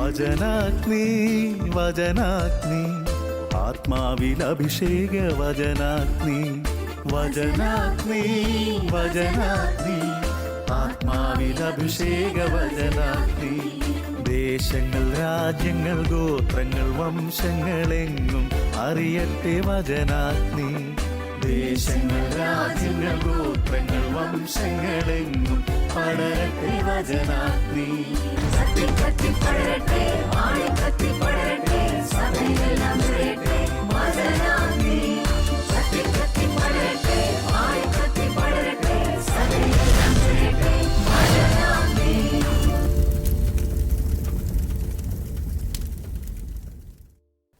വചനാഗ്നി വചനാഗ്നി ആത്മാവിൽ അഭിഷേക വചനാഗ്നി വചനാഗ്നി വചനാഗ്നി ആത്മാവിൽ അഭിഷേക വചനാഗ്നി ദേശങ്ങൾ രാജ്യങ്ങൾ ഗോത്രങ്ങൾ വംശങ്ങളെങ്ങും അറിയട്ടെ വചനാഗ്നി ദേശങ്ങൾ രാജ്യങ്ങൾ ഗോത്രങ്ങൾ വംശങ്ങളെങ്ങും പടരട്ടെ വചനാഗ്നി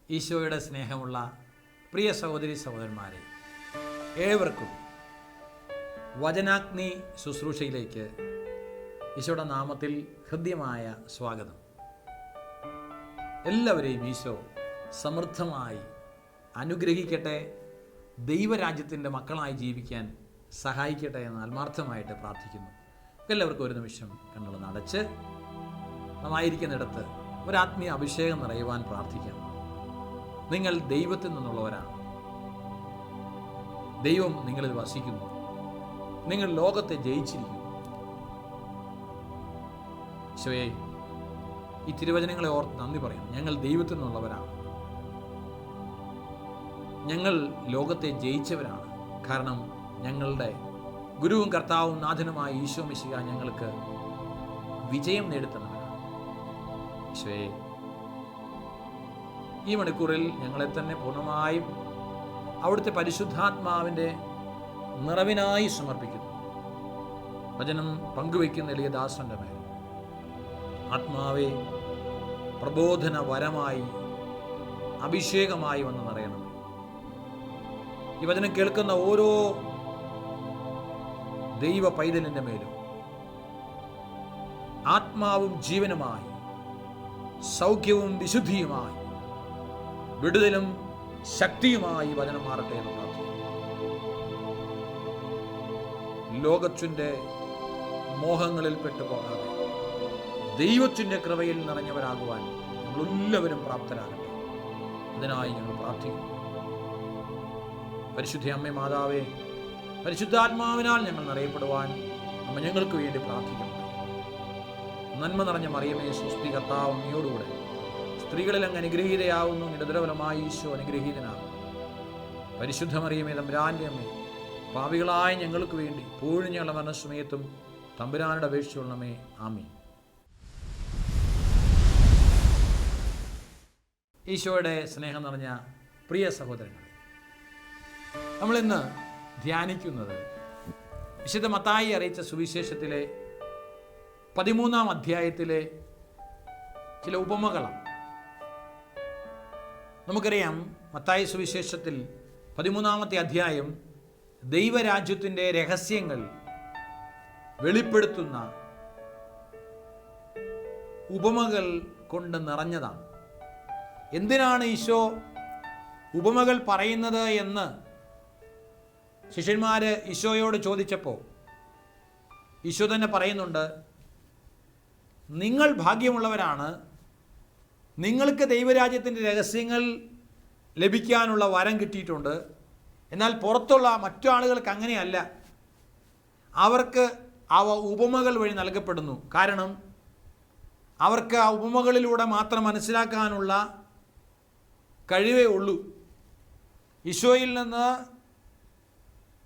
ഈശോയുടെ സ്നേഹമുള്ള പ്രിയ സഹോദരി സഹോദരന്മാരെ, ഏവർക്കും വചനാഗ്നി ശുശ്രൂഷയിലേക്ക് ഈശോയുടെ നാമത്തിൽ ഹൃദ്യമായ സ്വാഗതം. എല്ലാവരെയും ഈശോ സമൃദ്ധമായി അനുഗ്രഹിക്കട്ടെ, ദൈവരാജ്യത്തിൻ്റെ മക്കളായി ജീവിക്കാൻ സഹായിക്കട്ടെ എന്ന് ആത്മാർത്ഥമായിട്ട് പ്രാർത്ഥിക്കുന്നു. എല്ലാവർക്കും ഒരു നിമിഷം കണ്ണുകൾ അടച്ച് നന്നായിരിക്കുന്നിടത്ത് ഒരാത്മീയ അഭിഷേകം നിറയുവാൻ പ്രാർത്ഥിക്കാം. നിങ്ങൾ ദൈവത്തിൽ നിന്നുള്ളവരാണ്. ദൈവം നിങ്ങളിൽ വസിക്കുന്നു. നിങ്ങൾ ലോകത്തെ ജയിച്ചിരിക്കുന്നു. ഈശോയെ, ഈ തിരുവചനങ്ങളെ ഓർത്ത് നന്ദി പറയുന്നു. ഞങ്ങൾ ദൈവത്തിൽ നിന്നുള്ളവരാണ്. ഞങ്ങൾ ലോകത്തെ ജയിച്ചവരാണ്. കാരണം ഞങ്ങളുടെ ഗുരുവും കർത്താവും നാഥനുമായ ഈശോ മിശിഹ ഞങ്ങൾക്ക് വിജയം നേടുത്തന്നവരാണ്. ഈശോയെ, ഈ മണിക്കൂറിൽ ഞങ്ങളെ തന്നെ പൂർണ്ണമായും അവിടുത്തെ പരിശുദ്ധാത്മാവിൻ്റെ നിറവിനായി സമർപ്പിക്കുന്നു. വചനം പങ്കുവയ്ക്കുന്ന എളിയ ദാസന്റെ മേൽ ആത്മാവെ പ്രബോധന വരമായി അഭിഷേകമായി വന്ന് നിറയണം. ഈ വചനം കേൾക്കുന്ന ഓരോ ദൈവ പൈതലിൻ്റെ മേലും ആത്മാവും ജീവനുമായി, സൗഖ്യവും വിശുദ്ധിയുമായി, വിടുതലും ശക്തിയുമായി വചനം മാറട്ടെ എന്ന് പ്രാർത്ഥിക്കുന്നു. ലോകത്തിൻ്റെ മോഹങ്ങളിൽ പെട്ടുപോകാതെ ദൈവത്തിൻ്റെ കൃപയിൽ നിറഞ്ഞവരാകുവാൻ ഞങ്ങളെല്ലാവരും പ്രാപ്തരാകട്ടെ. അതിനായി ഞങ്ങൾ പ്രാർത്ഥിക്കുന്നു. പരിശുദ്ധ അമ്മേ മാതാവേ, പരിശുദ്ധാത്മാവിനാൽ ഞങ്ങൾ നിറയപ്പെടുവാൻ അമ്മ ഞങ്ങൾക്ക് വേണ്ടി പ്രാർത്ഥിക്കുന്നു. നന്മ നിറഞ്ഞ മറിയമേ, സ്വസ്തി, കർത്താവ് അങ്ങയോടുകൂടെ സ്ത്രീകളിൽ അങ്ങ് അനുഗ്രഹീതയാവുന്നു. നിരന്തരഫലമായി ഈശോ അനുഗ്രഹീതനാകും. പരിശുദ്ധ മറിയമേ, തമ്പുരാന്റെ അമ്മേ, പാപികളായ ഞങ്ങൾക്ക് വേണ്ടി ഇപ്പോഴും ഞങ്ങളുടെ മരണസമയത്തും തമ്പുരാനുടെ അപേക്ഷിച്ചുള്ളമേ. ആമീൻ. ഈശോയുടെ സ്നേഹം നിറഞ്ഞ പ്രിയ സഹോദരങ്ങളെ, നമ്മളിന്ന് ധ്യാനിക്കുന്നത് വിശുദ്ധ മത്തായി അറിയിച്ച സുവിശേഷത്തിലെ 13-ാം അധ്യായത്തിലെ ചില ഉപമകളാണ്. നമുക്കറിയാം, മത്തായി സുവിശേഷത്തിൽ 13-ാമത്തെ അധ്യായം ദൈവരാജ്യത്തിൻ്റെ രഹസ്യങ്ങൾ വെളിപ്പെടുത്തുന്ന ഉപമകൾ കൊണ്ട് നിറഞ്ഞതാണ്. എന്തിനാണ് ഈശോ ഉപമകൾ പറയുന്നത് എന്ന് ശിഷ്യന്മാര് ഈശോയോട് ചോദിച്ചപ്പോൾ ഈശോ തന്നെ പറയുന്നുണ്ട്, നിങ്ങൾ ഭാഗ്യമുള്ളവരാണ്, നിങ്ങൾക്ക് ദൈവരാജ്യത്തിൻ്റെ രഹസ്യങ്ങൾ ലഭിക്കാനുള്ള വരം കിട്ടിയിട്ടുണ്ട്. എന്നാൽ പുറത്തുള്ള മറ്റു ആളുകൾക്ക് അങ്ങനെയല്ല. അവർക്ക് അവ ഉപമകൾ വഴി നൽകപ്പെടുന്നു. കാരണം അവർക്ക് ആ ഉപമകളിലൂടെ മാത്രം മനസ്സിലാക്കാനുള്ള കഴിവേ ഉള്ളൂ. ഈശോയിൽ നിന്ന്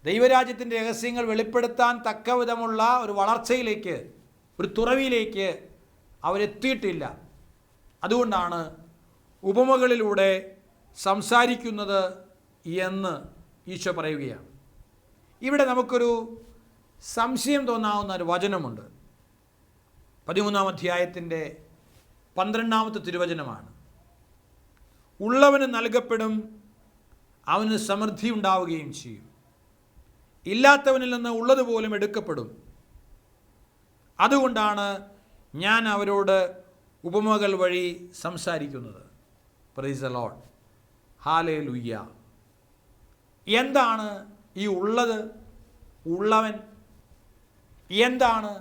ദൈവരാജ്യത്തിൻ്റെ രഹസ്യങ്ങൾ വെളിപ്പെടുത്താൻ തക്ക വിധമുള്ള ഒരു വളർച്ചയിലേക്ക്, ഒരു തുറവിയിലേക്ക് അവരെത്തിയിട്ടില്ല. അതുകൊണ്ടാണ് ഉപമകളിലൂടെ സംസാരിക്കുന്നത് എന്ന് ഈശോ പറയുകയാണ്. ഇവിടെ നമുക്കൊരു സംശയം തോന്നാവുന്ന ഒരു വചനമുണ്ട്. 13-ാം അധ്യായത്തിൻ്റെ 12-ാമത്തെ തിരുവചനമാണ്. ഉള്ളവന് നൽകപ്പെടും, അവന് സമൃദ്ധി ഉണ്ടാവുകയും ചെയ്യും. ഇല്ലാത്തവനിൽ നിന്ന് ഉള്ളതുപോലും എടുക്കപ്പെടും. അതുകൊണ്ടാണ് ഞാൻ അവരോട് ഉപമകൾ വഴി സംസാരിക്കുന്നത്. Price the Lord. ഹല്ലേലൂയ. എന്താണ് ഈ ഉള്ളത്, ഉള്ളവൻ? എന്താണ്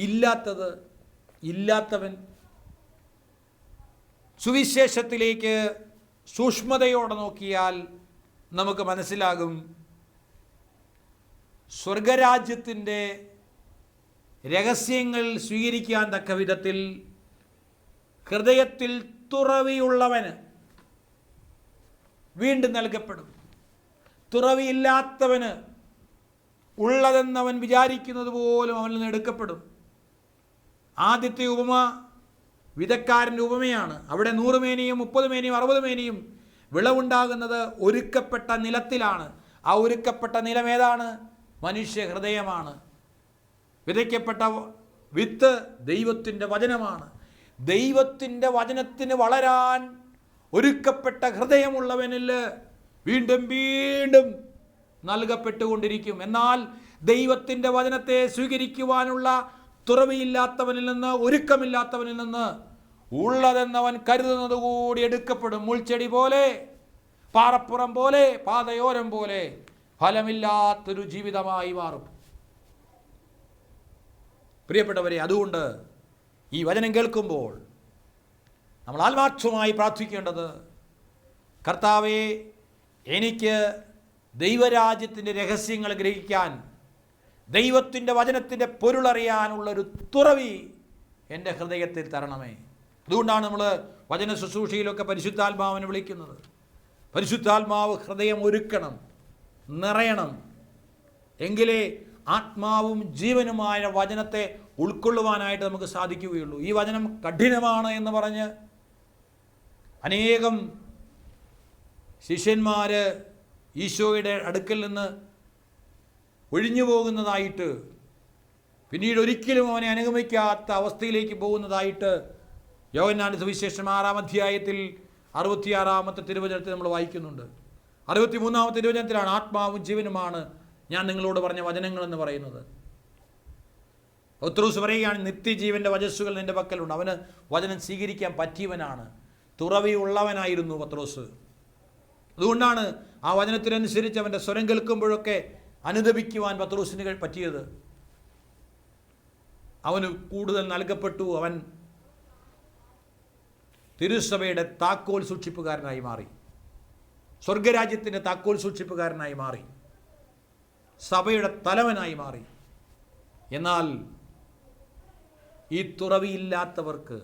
ഇല്ലാത്തത്, ഇല്ലാത്തവൻ? സുവിശേഷത്തിലേക്ക് സൂക്ഷ്മതയോടെ നോക്കിയാൽ നമുക്ക് മനസ്സിലാകും, സ്വർഗരാജ്യത്തിൻ്റെ രഹസ്യങ്ങൾ സ്വീകരിക്കാൻ തക്ക വിധത്തിൽ ഹൃദയത്തിൽ തുറവിയുള്ളവന് വീണ്ടും നൽകപ്പെടും. തുറവിയില്ലാത്തവന് ഉള്ളതെന്നവൻ വിചാരിക്കുന്നത് പോലും അവനിൽ നിന്ന് എടുക്കപ്പെടും. ആദ്യത്തെ ഉപമ വിതക്കാരൻ്റെ ഉപമയാണ്. അവിടെ 100 മേനിയും 30 മേനിയും 60 മേനിയും വിളവുണ്ടാകുന്നത് ഒരുക്കപ്പെട്ട നിലത്തിലാണ്. ആ ഒരുക്കപ്പെട്ട നിലം ഏതാണ്? മനുഷ്യ ഹൃദയമാണ്. വിതയ്ക്കപ്പെട്ട വിത്ത് ദൈവത്തിൻ്റെ വചനമാണ്. ദൈവത്തിൻ്റെ വചനത്തിന് വളരാൻ ഒരുക്കപ്പെട്ട ഹൃദയമുള്ളവനിൽ വീണ്ടും വീണ്ടും നൽകപ്പെട്ടുകൊണ്ടിരിക്കും. എന്നാൽ ദൈവത്തിൻ്റെ വചനത്തെ സ്വീകരിക്കുവാനുള്ള തുറവിയില്ലാത്തവനിൽ നിന്ന്, ഒരുക്കമില്ലാത്തവനിൽ നിന്ന് ഉള്ളതെന്നവൻ കരുതുന്നത് കൂടി എടുക്കപ്പെടും. മുൾച്ചെടി പോലെ, പാറപ്പുറം പോലെ, പാതയോരം പോലെ ഫലമില്ലാത്തൊരു ജീവിതമായി മാറും. പ്രിയപ്പെട്ടവരെ, അതുകൊണ്ട് ഈ വചനം കേൾക്കുമ്പോൾ നമ്മൾ ആത്മാർത്ഥമായി പ്രാർത്ഥിക്കേണ്ടത്, കർത്താവേ, എനിക്ക് ദൈവരാജ്യത്തിൻ്റെ രഹസ്യങ്ങൾ ഗ്രഹിക്കാൻ, ദൈവത്തിൻ്റെ വചനത്തിൻ്റെ പൊരുളറിയാനുള്ളൊരു തുറവി എൻ്റെ ഹൃദയത്തിൽ തരണമേ. അതുകൊണ്ടാണ് നമ്മൾ വചന ശുശ്രൂഷയിലൊക്കെ പരിശുദ്ധാത്മാവിനെ വിളിക്കുന്നത്. പരിശുദ്ധാത്മാവ് ഹൃദയം ഒരുക്കണം, നിറയണം. എങ്കിലേ ആത്മാവും ജീവനുമായ വചനത്തെ ഉൾക്കൊള്ളുവാനായിട്ട് നമുക്ക് സാധിക്കുകയുള്ളൂ. ഈ വചനം കഠിനമാണ് എന്ന് പറഞ്ഞ് അനേകം ശിഷ്യന്മാർ ഈശോയുടെ അടുക്കൽ നിന്ന് ഒഴിഞ്ഞു പോകുന്നതായിട്ട്, പിന്നീട് ഒരിക്കലും അവനെ അനുഗമിക്കാത്ത അവസ്ഥയിലേക്ക് പോകുന്നതായിട്ട് യോഹന്നാന്റെ സുവിശേഷം 6-ാം അധ്യായത്തിൽ 66-ാമത്തെ തിരുവചനത്തിൽ നമ്മൾ വായിക്കുന്നുണ്ട്. 63-ാമത്തെ തിരുവചനത്തിലാണ് ആത്മാവും ജീവനുമാണ് ഞാൻ നിങ്ങളോട് പറഞ്ഞ വചനങ്ങളെന്ന് പറയുന്നത്. പത്രോസ് പറയുകയാണ്, നിത്യജീവൻ്റെ വചസ്സുകൾ നിൻ്റെ പക്കലുണ്ട്. അവന് വചനം സ്വീകരിക്കാൻ പറ്റിയവനാണ്, തുറവിയുള്ളവനായിരുന്നു പത്രോസ്. അതുകൊണ്ടാണ് ആ വചനത്തിനനുസരിച്ച് അവൻ്റെ സ്വരം കേൾക്കുമ്പോഴൊക്കെ അനുദപിക്കുവാൻ പത്രോസിന് പറ്റിയത്. അവന് കൂടുതൽ നൽകപ്പെട്ടു. അവൻ തിരുസഭയുടെ താക്കോൽ സൂക്ഷിപ്പുകാരനായി മാറി, സ്വർഗരാജ്യത്തിൻ്റെ താക്കോൽ സൂക്ഷിപ്പുകാരനായി മാറി, സഭയുടെ തലവനായി മാറി. എന്നാൽ ഈ തുറവിയില്ലാത്തവർക്ക്,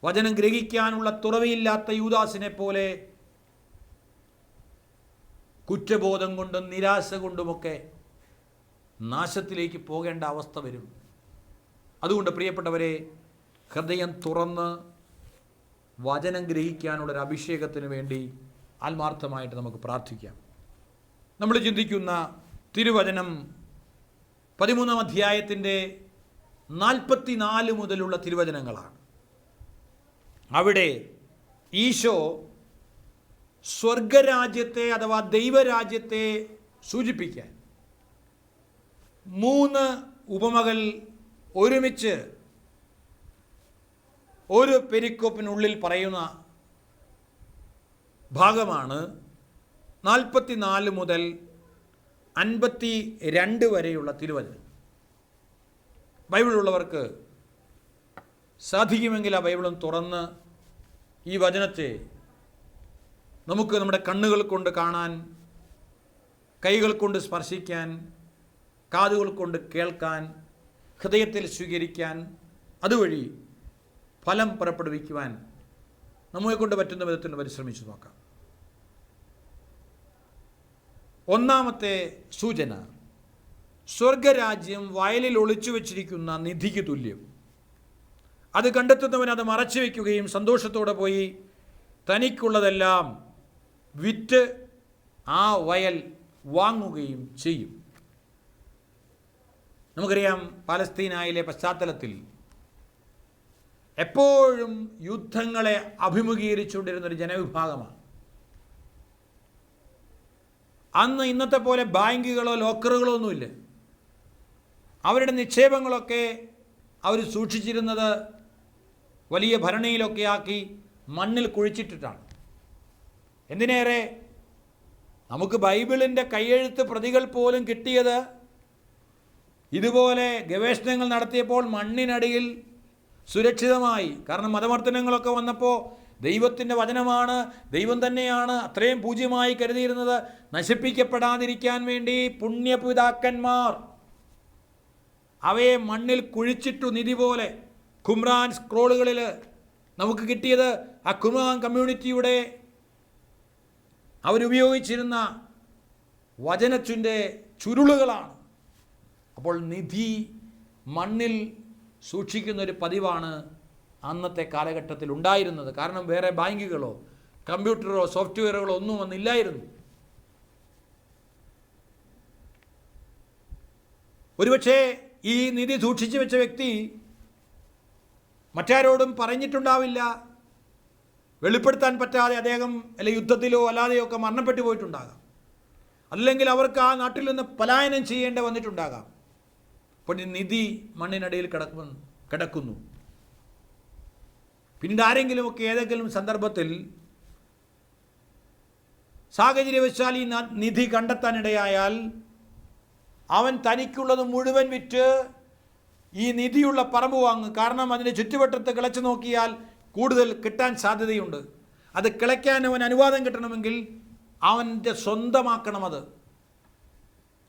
വചനം ഗ്രഹിക്കാനുള്ള തുറവിയില്ലാത്ത യൂദാസിനെ പോലെ കുറ്റബോധം കൊണ്ടും നിരാശ കൊണ്ടുമൊക്കെ നാശത്തിലേക്ക് പോകേണ്ട അവസ്ഥ വരും. അതുകൊണ്ട് പ്രിയപ്പെട്ടവരെ, ഹൃദയം തുറന്ന് വചനം ഗ്രഹിക്കാനുള്ളൊരു അഭിഷേകത്തിന് വേണ്ടി ആത്മാർത്ഥമായിട്ട് നമുക്ക് പ്രാർത്ഥിക്കാം. നമ്മൾ ചിന്തിക്കുന്ന തിരുവചനം 13-ാം അധ്യായത്തിൻ്റെ 44 മുതലുള്ള തിരുവചനങ്ങളാണ്. അവിടെ ഈശോ സ്വർഗരാജ്യത്തെ അഥവാ ദൈവരാജ്യത്തെ സൂചിപ്പിക്കാൻ 3 ഉപമകൾ ഒരുമിച്ച് ഒരു പെരിക്കോപ്പിനുള്ളിൽ പറയുന്ന ഭാഗമാണ് 44 മുതൽ 52 വരെയുള്ള തിരുവചനം. ബൈബിളുള്ളവർക്ക് സാധിക്കുമെങ്കിൽ ആ ബൈബിളും തുറന്ന് ഈ വചനത്തെ നമുക്ക് നമ്മുടെ കണ്ണുകൾ കൊണ്ട് കാണാൻ, കൈകൾ കൊണ്ട് സ്പർശിക്കാൻ, കാതുകൾ കൊണ്ട് കേൾക്കാൻ, ഹൃദയത്തിൽ സ്വീകരിക്കാൻ, അതുവഴി ഫലം പുറപ്പെടുവിക്കുവാൻ നമ്മളെ കൊണ്ട് പറ്റുന്ന വിധത്തിൽ പരിശ്രമിച്ചു നോക്കാം. ഒന്നാമത്തെ സൂചന, സ്വർഗരാജ്യം വയലിൽ ഒളിച്ചു വച്ചിരിക്കുന്ന നിധിക്ക് തുല്യം. അത് കണ്ടെത്തുന്നവൻ അത് മറച്ചു വയ്ക്കുകയും സന്തോഷത്തോടെ പോയി തനിക്കുള്ളതെല്ലാം വിറ്റ് ആ വയൽ വാങ്ങുകയും ചെയ്യും. നമുക്കറിയാം, പാലസ്തീനായിലെ പശ്ചാത്തലത്തിൽ എപ്പോഴും യുദ്ധങ്ങളെ അഭിമുഖീകരിച്ചുകൊണ്ടിരുന്നൊരു ജനവിഭാഗമാണ്. അന്ന് ഇന്നത്തെ പോലെ ബാങ്കുകളോ ലോക്കറുകളോ ഒന്നുമില്ല. അവരുടെ നിക്ഷേപങ്ങളൊക്കെ അവർ സൂക്ഷിച്ചിരുന്നത് വലിയ ഭരണിയിലൊക്കെ ആക്കി മണ്ണിൽ കുഴിച്ചിട്ടിട്ടാണ്. എന്തിനേറെ, നമുക്ക് ബൈബിളിൻ്റെ കയ്യെഴുത്ത് പ്രതികൾ പോലും കിട്ടിയത് ഇതുപോലെ ഗവേഷണങ്ങൾ നടത്തിയപ്പോൾ മണ്ണിനടിയിൽ സുരക്ഷിതമായി. കാരണം മതമർദ്ദനങ്ങളൊക്കെ വന്നപ്പോൾ ദൈവത്തിൻ്റെ വചനമാണ്, ദൈവം തന്നെയാണ് അത്രയും പൂജ്യമായി കരുതിയിരുന്നത്. നശിപ്പിക്കപ്പെടാതിരിക്കാൻ വേണ്ടി പുണ്യപിതാക്കന്മാർ അവയെ മണ്ണിൽ കുഴിച്ചിട്ടു. നിധി പോലെ ഖുംറാൻ സ്ക്രോളുകളിൽ നമുക്ക് കിട്ടിയത് ആ ഖുർആൻ കമ്മ്യൂണിറ്റിയുടെ അവരുപയോഗിച്ചിരുന്ന വചനത്തിൻ്റെ ചുരുളുകളാണ്. അപ്പോൾ നിധി മണ്ണിൽ സൂക്ഷിക്കുന്നൊരു പതിവാണ് അന്നത്തെ കാലഘട്ടത്തിൽ ഉണ്ടായിരുന്നത്. കാരണം വേറെ ബാങ്കുകളോ കമ്പ്യൂട്ടറോ സോഫ്റ്റ്വെയറുകളോ ഒന്നും വന്നില്ലായിരുന്നു. ഒരുപക്ഷെ ഈ നിധി സൂക്ഷിച്ചു വെച്ച വ്യക്തി മറ്റാരോടും പറഞ്ഞിട്ടുണ്ടാവില്ല. വെളിപ്പെടുത്താൻ പറ്റാതെ അദ്ദേഹം അല്ലെങ്കിൽ യുദ്ധത്തിലോ അല്ലാതെയോ ഒക്കെ മരണപ്പെട്ടു പോയിട്ടുണ്ടാകാം. അല്ലെങ്കിൽ അവർക്ക് ആ നാട്ടിൽ നിന്ന് പലായനം ചെയ്യേണ്ടി വന്നിട്ടുണ്ടാകാം. അപ്പോൾ ഈ നിധി മണ്ണിനടിയിൽ കിടക്കുന്നു. പിന്നീട് ആരെങ്കിലുമൊക്കെ ഏതെങ്കിലും സന്ദർഭത്തിൽ സാഹചര്യവശാൽ ഈ നിധി കണ്ടെത്താനിടയായാൽ അവൻ തനിക്കുള്ളത് മുഴുവൻ വിറ്റ് ഈ നിധിയുള്ള പറമ്പ് വാങ്ങും. കാരണം അതിൻ്റെ ചുറ്റുവട്ടത്ത് കിളച്ചു നോക്കിയാൽ കൂടുതൽ കിട്ടാൻ സാധ്യതയുണ്ട്. അത് കിളയ്ക്കാൻ അവൻ അനുവാദം കിട്ടണമെങ്കിൽ അവൻ്റെ സ്വന്തമാക്കണം അത്.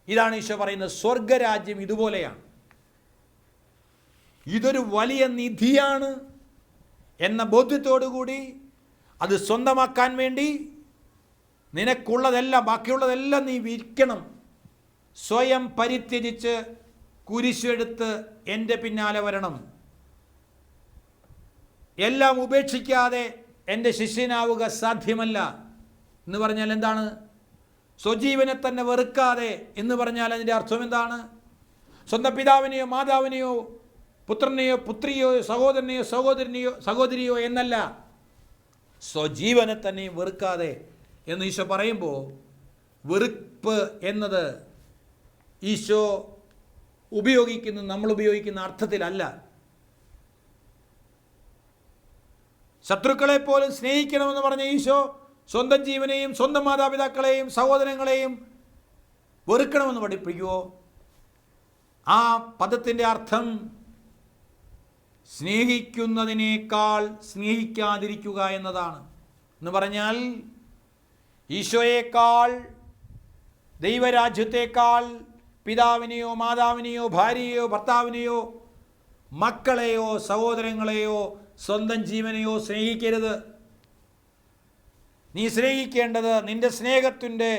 ഇതാണ് ഈശോ പറയുന്നത്, സ്വർഗരാജ്യം ഇതുപോലെയാണ്. ഇതൊരു വലിയ നിധിയാണ് എന്ന ബോധ്യത്തോടുകൂടി അത് സ്വന്തമാക്കാൻ വേണ്ടി നിനക്കുള്ളതെല്ലാം, ബാക്കിയുള്ളതെല്ലാം നീ വിൽക്കണം. സ്വയം പരിത്യജിച്ച് കുരിശെടുത്ത് എൻ്റെ പിന്നാലെ വരണം. എല്ലാം ഉപേക്ഷിക്കാതെ എൻ്റെ ശിഷ്യനാവുക സാധ്യമല്ല എന്ന് പറഞ്ഞാൽ എന്താണ്? സ്വജീവനെ തന്നെ വെറുക്കാതെ എന്ന് പറഞ്ഞാൽ അതിൻ്റെ അർത്ഥം എന്താണ്? സ്വന്തം പിതാവിനെയോ മാതാവിനെയോ പുത്രനെയോ പുത്രിയോ സഹോദരനെയോ സഹോദരിയോ എന്നല്ല, സ്വജീവനെ തന്നെ വെറുക്കാതെ എന്ന് ഈശോ പറയുമ്പോൾ വെറുപ്പ് എന്നത് ഈശോ നമ്മൾ ഉപയോഗിക്കുന്ന അർത്ഥത്തിലല്ല. ശത്രുക്കളെ പോലും സ്നേഹിക്കണമെന്ന് പറഞ്ഞ ഈശോ സ്വന്തം ജീവനെയും സ്വന്തം മാതാപിതാക്കളെയും സഹോദരങ്ങളെയും വെറുക്കണമെന്ന് പഠിപ്പിക്കുമോ? ആ പദത്തിൻ്റെ അർത്ഥം സ്നേഹിക്കുന്നതിനേക്കാൾ സ്നേഹിക്കാതിരിക്കുക എന്നതാണ്. എന്ന് പറഞ്ഞാൽ ഈശോയേക്കാൾ, ദൈവരാജ്യത്തേക്കാൾ പിതാവിനെയോ മാതാവിനെയോ ഭാര്യയെയോ ഭർത്താവിനെയോ മക്കളെയോ സഹോദരങ്ങളെയോ സ്വന്തം ജീവനെയോ സ്നേഹിക്കരുത്. നീ സ്നേഹിക്കേണ്ടത്, നിന്റെ സ്നേഹത്തിൻ്റെ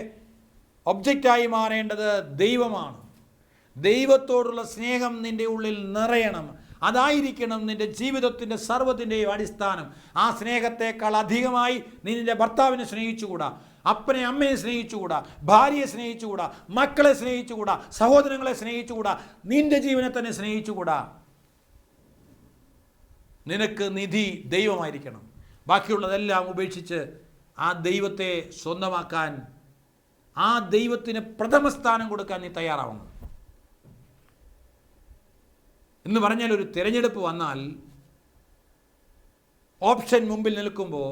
ഒബ്ജക്റ്റായി മാറേണ്ടത് ദൈവമാണ്. ദൈവത്തോടുള്ള സ്നേഹം നിൻ്റെ ഉള്ളിൽ നിറയണം. അതായിരിക്കണം നിൻ്റെ ജീവിതത്തിൻ്റെ സർവ്വത്തിൻ്റെയും അടിസ്ഥാനം. ആ സ്നേഹത്തേക്കാൾ അധികമായി നീ നിൻ്റെ ഭർത്താവിനെ സ്നേഹിച്ചുകൂടാ, അപ്പനെ അമ്മയെ സ്നേഹിച്ചുകൂടാ, ഭാര്യയെ സ്നേഹിച്ചുകൂടാ, മക്കളെ സ്നേഹിച്ചുകൂടാ, സഹോദരങ്ങളെ സ്നേഹിച്ചുകൂടാ, നിൻ്റെ ജീവനെ തന്നെ സ്നേഹിച്ചുകൂടാ. നിനക്ക് നിധി ദൈവമായിരിക്കണം. ബാക്കിയുള്ളതെല്ലാം ഉപേക്ഷിച്ച് ആ ദൈവത്തെ സ്വന്തമാക്കാൻ, ആ ദൈവത്തിന് പ്രഥമ സ്ഥാനം കൊടുക്കാൻ നീ തയ്യാറാവണം. എന്ന് പറഞ്ഞാൽ ഒരു തിരഞ്ഞെടുപ്പ് വന്നാൽ ഓപ്ഷൻ മുമ്പിൽ നിൽക്കുമ്പോൾ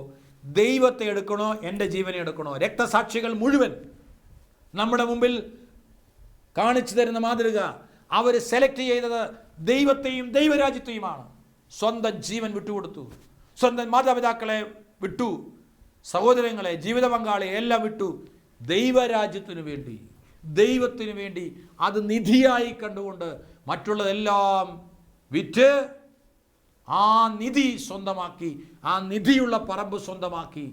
ദൈവത്തെ എടുക്കണോ എൻ്റെ ജീവനെ എടുക്കണോ? രക്തസാക്ഷികൾ മുഴുവൻ നമ്മുടെ മുമ്പിൽ കാണിച്ചു തരുന്ന മാതൃക, അവർ സെലക്ട് ചെയ്തത് ദൈവത്തെയും ദൈവരാജ്യത്തെയുമാണ്. സ്വന്തം ജീവൻ വിട്ടുകൊടുത്തു, സ്വന്തം മാതാപിതാക്കളെ വിട്ടു, സഹോദരങ്ങളെ, ജീവിത പങ്കാളിയെ എല്ലാം വിട്ടു ദൈവരാജ്യത്തിനു വേണ്ടി, ദൈവത്തിനു വേണ്ടി. അത് നിധിയായി കണ്ടുകൊണ്ട് മറ്റുള്ളതെല്ലാം വിറ്റ് ആ നിധി സ്വന്തമാക്കി, ആ നിധിയുള്ള പറമ്പ് സ്വന്തമാക്കി.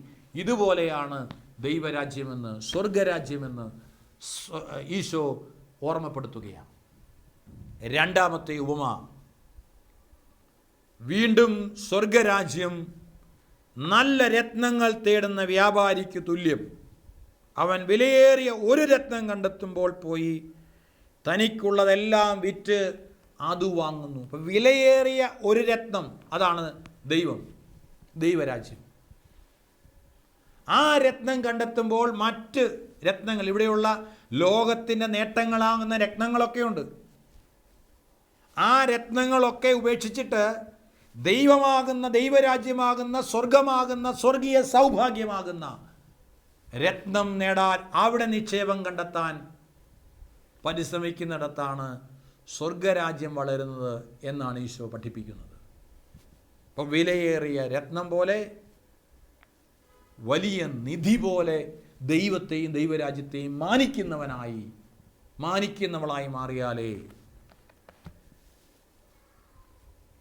ഇതുപോലെയാണ് ദൈവരാജ്യമെന്ന്, സ്വർഗരാജ്യമെന്ന് ഈശോ ഓർമ്മപ്പെടുത്തുകയാണ്. രണ്ടാമത്തെ ഉപമ, വീണ്ടും സ്വർഗരാജ്യം നല്ല രത്നങ്ങൾ തേടുന്ന വ്യാപാരിക്ക് തുല്യം. അവൻ വിലയേറിയ ഒരു രത്നം കണ്ടെത്തുമ്പോൾ പോയി തനിക്കുള്ളതെല്ലാം വിറ്റ് അത് വാങ്ങുന്നു. അപ്പം വിലയേറിയ ഒരു രത്നം, അതാണ് ദൈവരാജ്യം. ആ രത്നം കണ്ടെത്തുമ്പോൾ മറ്റ് രത്നങ്ങൾ, ഇവിടെയുള്ള ലോകത്തിൻ്റെ നേട്ടങ്ങളാകുന്ന രത്നങ്ങളൊക്കെയുണ്ട്. ആ രത്നങ്ങളൊക്കെ ഉപേക്ഷിച്ചിട്ട് ദൈവമാകുന്ന, ദൈവരാജ്യമാകുന്ന, സ്വർഗമാകുന്ന, സ്വർഗീയ സൗഭാഗ്യമാകുന്ന രത്നം നേടാൻ, അവിടെ നിക്ഷേപം കണ്ടെത്താൻ പരിശ്രമിക്കുന്നിടത്താണ് സ്വർഗരാജ്യം വളരുന്നത് എന്നാണ് ഈശോ പഠിപ്പിക്കുന്നത്. അപ്പം വിലയേറിയ രത്നം പോലെ, വലിയ നിധി പോലെ ദൈവത്തെയും ദൈവരാജ്യത്തെയും മാനിക്കുന്നവളായി മാറിയാലേ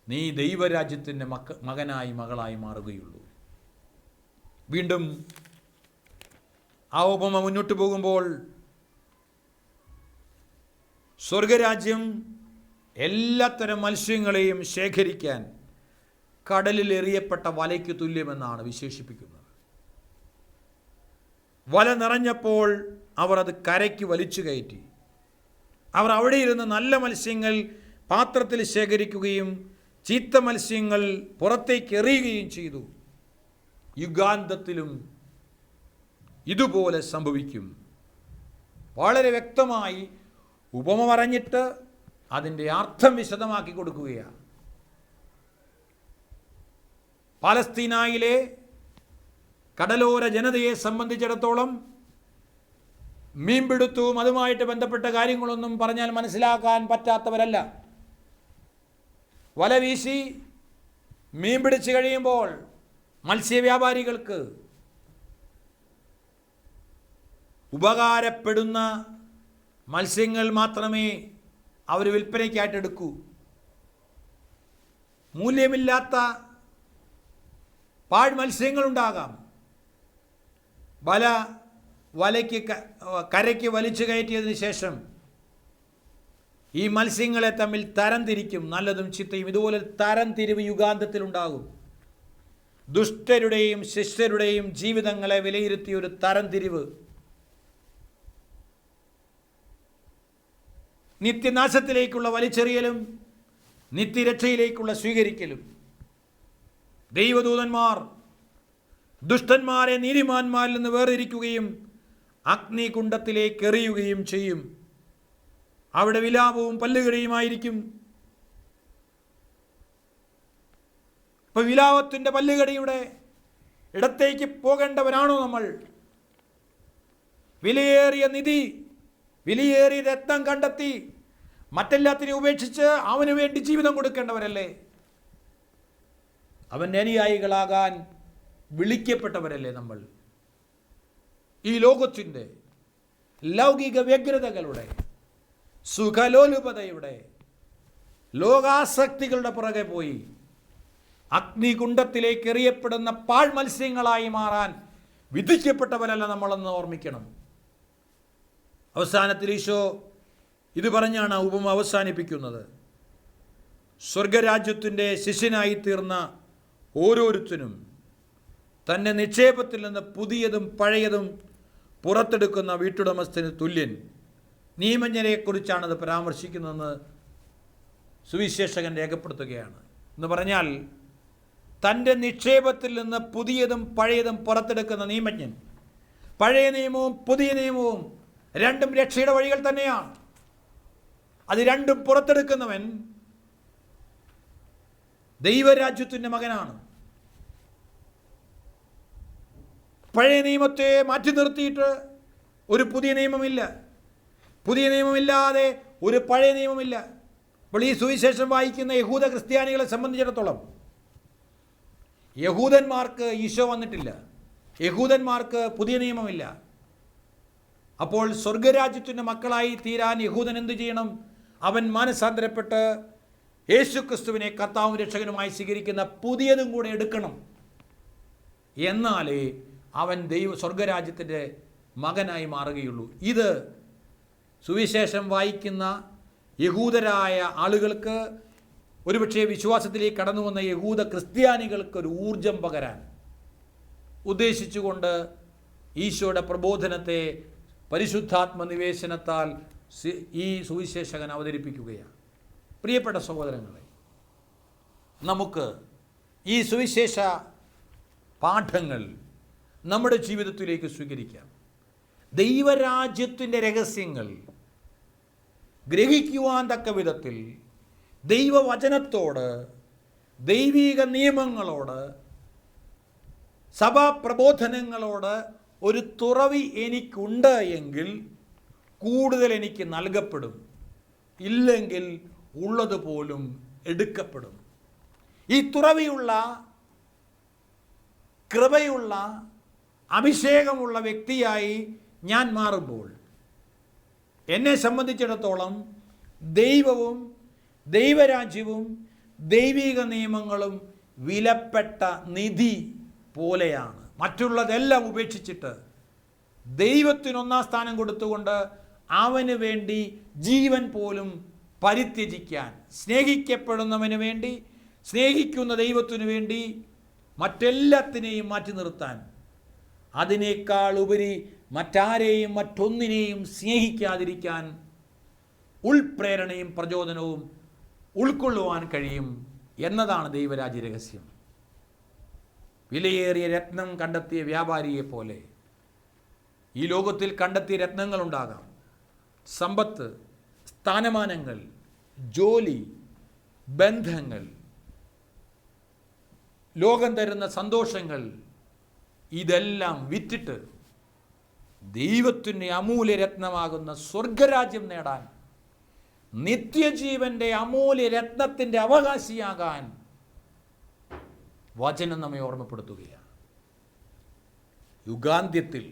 നീ ദൈവരാജ്യത്തിൻ്റെ മകനായി മകളായി മാറുകയുള്ളൂ. വീണ്ടും ആ ഉപമ മുന്നോട്ട് പോകുമ്പോൾ സ്വർഗരാജ്യം എല്ലാത്തരം മത്സ്യങ്ങളെയും ശേഖരിക്കാൻ കടലിൽ എറിയപ്പെട്ട വലയ്ക്ക് തുല്യമെന്നാണ് വിശേഷിപ്പിക്കുന്നത്. വല നിറഞ്ഞപ്പോൾ അവർ അത് കരയ്ക്ക് വലിച്ചു കയറ്റി. അവർ അവിടെ ഇരുന്ന് നല്ല മത്സ്യങ്ങൾ പാത്രത്തിൽ ശേഖരിക്കുകയും ചീത്ത മത്സ്യങ്ങൾ പുറത്തേക്ക് എറിയുകയും ചെയ്തു. യുഗാന്തത്തിലും ഇതുപോലെ സംഭവിക്കും. വളരെ വ്യക്തമായി ഉപമ പറഞ്ഞിട്ട് അതിൻ്റെ അർത്ഥം വിശദമാക്കി കൊടുക്കുകയാണ്. പാലസ്തീനായിലെ കടലോര ജനതയെ സംബന്ധിച്ചിടത്തോളം മീൻപിടുത്തവും അതുമായിട്ട് ബന്ധപ്പെട്ട കാര്യങ്ങളൊന്നും പറഞ്ഞാൽ മനസ്സിലാക്കാൻ പറ്റാത്തവരല്ല. വല വീശി മീൻ പിടിച്ചു കഴിയുമ്പോൾ മത്സ്യവ്യാപാരികൾക്ക് ഉപകാരപ്പെടുന്ന മത്സ്യങ്ങൾ മാത്രമേ അവർ വിൽപ്പനയ്ക്കായിട്ട് എടുക്കൂ. മൂല്യമില്ലാത്ത പാഴ് മത്സ്യങ്ങളുണ്ടാകാം. വലയ്ക്ക് കരയ്ക്ക് വലിച്ചു കയറ്റിയതിന് ശേഷം ഈ മത്സ്യങ്ങളെ തമ്മിൽ തരംതിരിക്കും, നല്ലതും ചീത്തയും. ഇതുപോലെ തരംതിരിവ് യുഗാന്തത്തിലുണ്ടാകും. ദുഷ്ടരുടെയും ശിഷ്യരുടെയും ജീവിതങ്ങളെ വിലയിരുത്തിയ ഒരു തരംതിരിവ്, നിത്യനാശത്തിലേക്കുള്ള വലിച്ചെറിയലും നിത്യരക്ഷയിലേക്കുള്ള സ്വീകരിക്കലും. ദൈവദൂതന്മാർ ദുഷ്ടന്മാരെ നീതിമാന്മാരിൽ നിന്ന് വേർതിരിക്കുകയും അഗ്നികുണ്ഡത്തിലേക്ക് എറിയുകയും ചെയ്യും. അവിടെ വിലാപവും പല്ലുകടിയുമായിരിക്കും. ഇപ്പൊ വിലാപത്തിൻ്റെ പല്ലുകടിയുടെ ഇടത്തേക്ക് പോകേണ്ടവരാണോ നമ്മൾ? വിലയേറിയ നിധി, വിലയേറിയ രത്നം കണ്ടെത്തി മറ്റെല്ലാത്തിനെയും ഉപേക്ഷിച്ച് അവന് വേണ്ടി ജീവിതം കൊടുക്കേണ്ടവരല്ലേ? അവൻ്റെ അനുയായികളാകാൻ വിളിക്കപ്പെട്ടവരല്ലേ നമ്മൾ? ഈ ലോകത്തിൻ്റെ ലൗകിക വ്യഗ്രതകളുടെ, സുഖലോലുപതയുടെ, ലോകാസക്തികളുടെ പുറകെ പോയി അഗ്നികുണ്ഡത്തിലേക്ക് എറിയപ്പെടുന്ന പാഴ് മത്സ്യങ്ങളായി മാറാൻ വിധിക്കപ്പെട്ടവരല്ല നമ്മളെന്ന് ഓർമ്മിക്കണം. അവസാനത്തിൽ ഈശോ ഇത് പറഞ്ഞാണ് ഉപമ അവസാനിപ്പിക്കുന്നത്. സ്വർഗരാജ്യത്തിൻ്റെ ശിഷ്യനായി തീർന്ന ഓരോരുത്തരും തൻ്റെ നിക്ഷേപത്തിൽ നിന്ന് പുതിയതും പഴയതും പുറത്തെടുക്കുന്ന വീട്ടുടമസ്ഥന് തുല്യൻ. നിയമജ്ഞരെക്കുറിച്ചാണത് പരാമർശിക്കുന്നതെന്ന് സുവിശേഷകൻ രേഖപ്പെടുത്തുകയാണ്. എന്ന് പറഞ്ഞാൽ തൻ്റെ നിക്ഷേപത്തിൽ നിന്ന് പുതിയതും പഴയതും പുറത്തെടുക്കുന്ന നിയമജ്ഞൻ. പഴയ നിയമവും പുതിയ നിയമവും രണ്ടും രക്ഷയുടെ വഴികൾ തന്നെയാണ്. അത് രണ്ടും പുറത്തെടുക്കുന്നവൻ ദൈവരാജ്യത്തിൻ്റെ മകനാണ്. പഴയ നിയമത്തെ മാറ്റി നിർത്തിയിട്ട് ഒരു പുതിയ നിയമമില്ല, പുതിയ നിയമമില്ലാതെ ഒരു പഴയ നിയമമില്ല. അപ്പോൾ ഈ സുവിശേഷം വായിക്കുന്ന യഹൂദ ക്രിസ്ത്യാനികളെ സംബന്ധിച്ചിടത്തോളം യഹൂദന്മാർക്ക് ഈശോ വന്നിട്ടില്ല, യഹൂദന്മാർക്ക് പുതിയ നിയമമില്ല. അപ്പോൾ സ്വർഗരാജ്യത്തിൻ്റെ മക്കളായി തീരാൻ യഹൂദൻ എന്തു ചെയ്യണം? അവൻ മാനസാന്തരപ്പെട്ട് യേശു ക്രിസ്തുവിനെ കർത്താവും രക്ഷകനുമായി സ്വീകരിക്കുന്ന പുതിയതും കൂടെ എടുക്കണം. എന്നാലേ അവൻ സ്വർഗരാജ്യത്തിൻ്റെ മകനായി മാറുകയുള്ളൂ. ഇത് സുവിശേഷം വായിക്കുന്ന യഹൂദരായ ആളുകൾക്ക്, ഒരുപക്ഷെ വിശ്വാസത്തിലേക്ക് കടന്നു വന്ന യഹൂദ ക്രിസ്ത്യാനികൾക്ക് ഒരു ഊർജം പകരാൻ ഉദ്ദേശിച്ചുകൊണ്ട് ഈശോയുടെ പ്രബോധനത്തെ പരിശുദ്ധാത്മ നിവേശനത്താൽ ഈ സുവിശേഷകൻ അവതരിപ്പിക്കുകയാണ്. പ്രിയപ്പെട്ട സഹോദരങ്ങളെ, നമുക്ക് ഈ സുവിശേഷ പാഠങ്ങൾ നമ്മുടെ ജീവിതത്തിലേക്ക് സ്വീകരിക്കാം. ദൈവരാജ്യത്തിൻ്റെ രഹസ്യങ്ങൾ ഗ്രഹിക്കുവാൻ തക്ക വിധത്തിൽ ദൈവവചനത്തോട്, ദൈവിക നിയമങ്ങളോട്, സഭാപ്രബോധനങ്ങളോട് ഒരു തുറവി എനിക്കുണ്ട് എങ്കിൽ കൂടുതൽ എനിക്ക് നൽകപ്പെടും, ഇല്ലെങ്കിൽ ഉള്ളതുപോലും എടുക്കപ്പെടും. ഈ തുറവിയുള്ള, കൃപയുള്ള, അഭിഷേകമുള്ള വ്യക്തിയായി ഞാൻ മാറുമ്പോൾ എന്നെ സംബന്ധിച്ചിടത്തോളം ദൈവവും ദൈവരാജ്യവും ദൈവിക നിയമങ്ങളും വിലപ്പെട്ട നിധി പോലെയാണ്. മറ്റുള്ളതെല്ലാം ഉപേക്ഷിച്ചിട്ട് ദൈവത്തിന് ഒന്നാം സ്ഥാനം കൊടുത്തുകൊണ്ട് അവന് വേണ്ടി ജീവൻ പോലും പരിത്യജിക്കാൻ, സ്നേഹിക്കപ്പെടുന്നവന് വേണ്ടി, സ്നേഹിക്കുന്ന ദൈവത്തിനു വേണ്ടി മറ്റെല്ലാത്തിനെയും മാറ്റി നിർത്താൻ, അതിനേക്കാൾ ഉപരി മറ്റാരെയും മറ്റൊന്നിനെയും സ്നേഹിക്കാതിരിക്കാൻ ഉൾപ്രേരണയും പ്രചോദനവും ഉൾക്കൊള്ളുവാൻ കഴിയും എന്നതാണ് ദൈവരാജ്യ രഹസ്യം. വിലയേറിയ രത്നം കണ്ടെത്തിയ വ്യാപാരിയെ പോലെ ഈ ലോകത്തിൽ കണ്ടെത്തിയ രത്നങ്ങളുണ്ടാകാം. സമ്പത്ത്, സ്ഥാനമാനങ്ങൾ, ജോലി, ബന്ധങ്ങൾ, ലോകം തരുന്ന സന്തോഷങ്ങൾ, ഇതെല്ലാം വിറ്റിട്ട് ദൈവത്തിൻ്റെ അമൂല്യരത്നമാകുന്ന സ്വർഗരാജ്യം നേടാൻ, നിത്യജീവന്റെ അമൂല്യരത്നത്തിൻ്റെ അവകാശിയാകാൻ വചനം നമ്മെ ഓർമ്മപ്പെടുത്തുകയാണ്. യുഗാന്ത്യത്തിൽ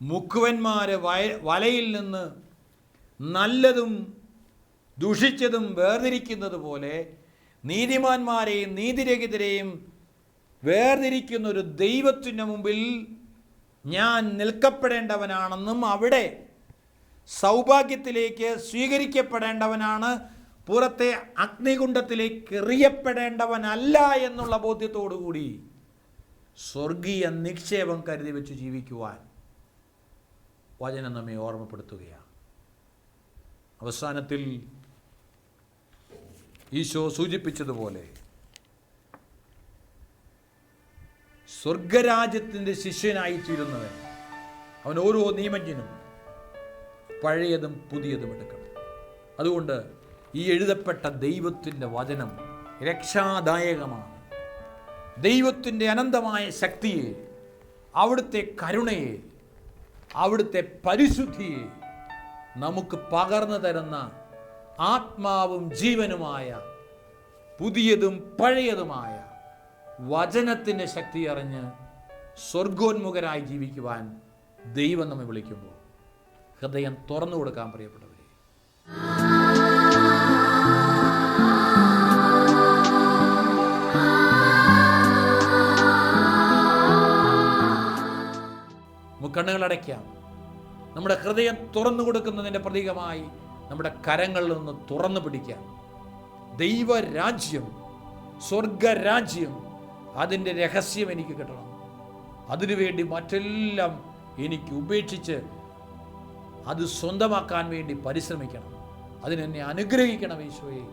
മുക്കുവന്മാര് വലയിൽ നിന്ന് നല്ലതും ദുഷിച്ചതും വേർതിരിക്കുന്നത് പോലെ നീതിമാന്മാരെയും നീതിരഹിതരെയും വേർതിരിക്കുന്ന ഒരു ദൈവത്തിൻ്റെ മുമ്പിൽ ഞാൻ നിൽക്കപ്പെടേണ്ടവനാണെന്നും അവിടെ സൗഭാഗ്യത്തിലേക്ക് സ്വീകരിക്കപ്പെടേണ്ടവനാണ്, പുറത്തെ അഗ്നികുണ്ഡത്തിലേക്ക് എറിയപ്പെടേണ്ടവനല്ല എന്നുള്ള ബോധ്യത്തോടുകൂടി സ്വർഗീയ നിക്ഷേപം കരുതി വെച്ച് ജീവിക്കുവാൻ വചനം നമ്മെ ഓർമ്മപ്പെടുത്തുകയാണ്. അവസാനത്തിൽ ഈശോ സൂചിപ്പിച്ചതുപോലെ സ്വർഗരാജ്യത്തിൻ്റെ ശിഷ്യനായിത്തീരുന്നവൻ അവൻ ഓരോ നിയമജ്ഞനും പഴയതും പുതിയതും എടുക്കണം. അതുകൊണ്ട് ഈ എഴുതപ്പെട്ട ദൈവത്തിൻ്റെ വചനം രക്ഷാദായകമാണ്. ദൈവത്തിൻ്റെ അനന്തമായ ശക്തിയെ, അവിടുത്തെ കരുണയെ, അവിടുത്തെ പരിശുദ്ധിയെ നമുക്ക് പകർന്നു തരുന്ന ആത്മാവും ജീവനുമായ പുതിയതും പഴയതുമായ വചനത്തിൻ്റെ ശക്തി അറിഞ്ഞ് സ്വർഗോന്മുഖരായി ജീവിക്കുവാൻ ദൈവം നമ്മെ വിളിക്കുമ്പോൾ ഹൃദയം തുറന്നു കൊടുക്കാൻ പ്രിയപ്പെട്ടവരെ. കണ്ണുകളടയ്ക്കാം. നമ്മുടെ ഹൃദയം തുറന്നു കൊടുക്കുന്നതിൻ്റെ പ്രതീകമായി നമ്മുടെ കരങ്ങളിൽ നിന്ന് തുറന്നു പിടിക്കാം. ദൈവരാജ്യം, സ്വർഗരാജ്യം, അതിൻ്റെ രഹസ്യം എനിക്ക് കിട്ടണം. അതിനുവേണ്ടി മറ്റെല്ലാം എനിക്ക് ഉപേക്ഷിച്ച് അത് സ്വന്തമാക്കാൻ വേണ്ടി പരിശ്രമിക്കണം. അതിനെന്നെ അനുഗ്രഹിക്കണം ഈശോയെ.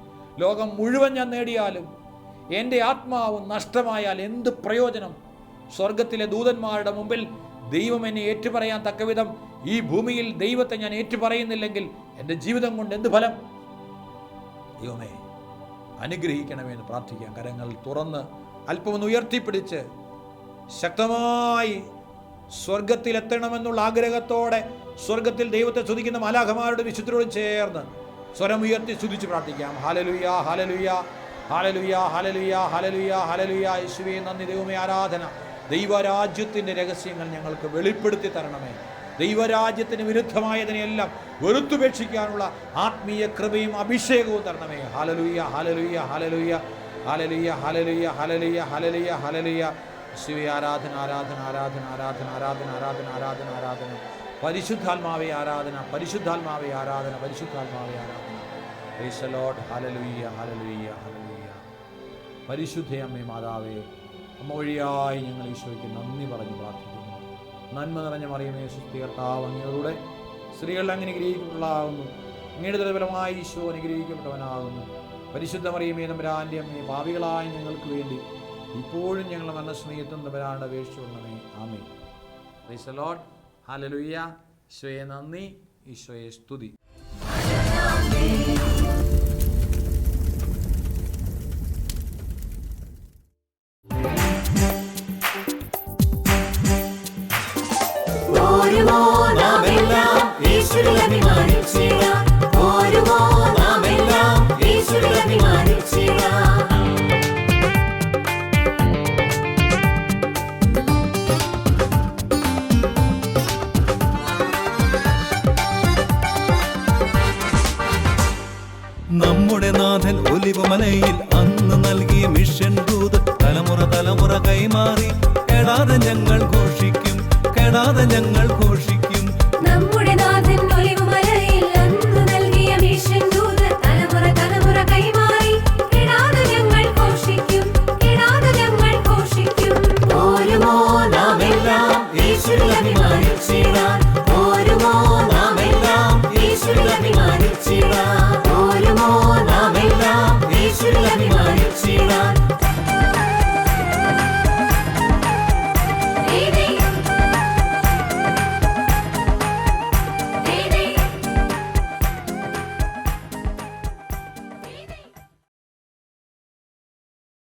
ലോകം മുഴുവൻ ഞാൻ നേടിയാലും എൻ്റെ ആത്മാവ് നഷ്ടമായാൽ എന്ത് പ്രയോജനം? സ്വർഗത്തിലെ ദൂതന്മാരുടെ മുമ്പിൽ ദൈവം എന്നെ ഏറ്റുപറയാൻ തക്കവിധം ഈ ഭൂമിയിൽ ദൈവത്തെ ഞാൻ ഏറ്റുപറയുന്നില്ലെങ്കിൽ എൻ്റെ ജീവിതം കൊണ്ട് എന്ത് ഫലം? ദൈവമേ അനുഗ്രഹിക്കണമെന്ന് പ്രാർത്ഥിക്കാം. കരങ്ങൾ തുറന്ന് അല്പമൊന്ന് ഉയർത്തിപ്പിടിച്ച് ശക്തമായി സ്വർഗത്തിലെത്തണമെന്നുള്ള ആഗ്രഹത്തോടെ സ്വർഗത്തിൽ ദൈവത്തെ സ്തുതിക്കുന്ന മാലാഖമാരുടെ വിശുദ്ധരോട് ചേർന്ന് സ്വരം ഉയർത്തി സ്തുതിച്ച് പ്രാർത്ഥിക്കാം. Hallelujah, hallelujah, hallelujah, hallelujah, hallelujah, hallelujah. യേശുവേ നന്ദി. ദൈവമേ ആരാധന. ദൈവരാജ്യത്തിൻ്റെ രഹസ്യങ്ങൾ ഞങ്ങൾക്ക് വെളിപ്പെടുത്തി തരണമേ. ദൈവരാജ്യത്തിന് വിരുദ്ധമായതിനെയെല്ലാം വെറുത്തുപേക്ഷിക്കാനുള്ള ആത്മീയ കൃപയും അഭിഷേകവും തരണമേ. Hallelujah, hallelujah, hallelujah, hallelujah, hallelujah, hallelujah, hallelujah, hallelujah. യേശുവേ ആരാധന, ആരാധന, ആരാധന, ആരാധന, ആരാധന, ആരാധന, ആരാധന, ആരാധന. പരിശുദ്ധാത്മാവേ ആരാധന, പരിശുദ്ധാത്മാവേ ആരാധന, പരിശുദ്ധാത്മാവേ ആരാധന. Price the Lord. Hallelujah, hallelujah, hallelujah. പരിശുദ്ധ അമ്മേ മാതാവേ, അമ്മ വഴിയായി ഞങ്ങൾ ഈശോയ്ക്ക് നന്ദി പറഞ്ഞ് പ്രാർത്ഥിക്കുന്നു. നന്മ നിറഞ്ഞ മറിയമേ, സുസ്ഥി കർത്താവ് അങ്ങയോടുകൂടെ സ്ത്രീകളിൽ അങ്ങ് അനുഗ്രഹിക്കപ്പെട്ടവളാകുന്നു. അങ്ങയുടെ ദുർബലമായി ഈശോ അനുഗ്രഹിക്കപ്പെട്ടവനാകുന്നു. പരിശുദ്ധ മറിയമേ തമ്പുരാന്റെ അമ്മേ, പാപികളായ ഞങ്ങൾക്ക് വേണ്ടി ഇപ്പോഴും ഞങ്ങളുടെ മരണസമയത്തും തമ്പുരാന്റെ അപേക്ഷിച്ചുകൊള്ളണമേ. ആമേൻ. Praise the Lord. ഹല്ലേലൂയ. ഈശോയെ നന്ദി, ഈശോയെ സ്തുതി.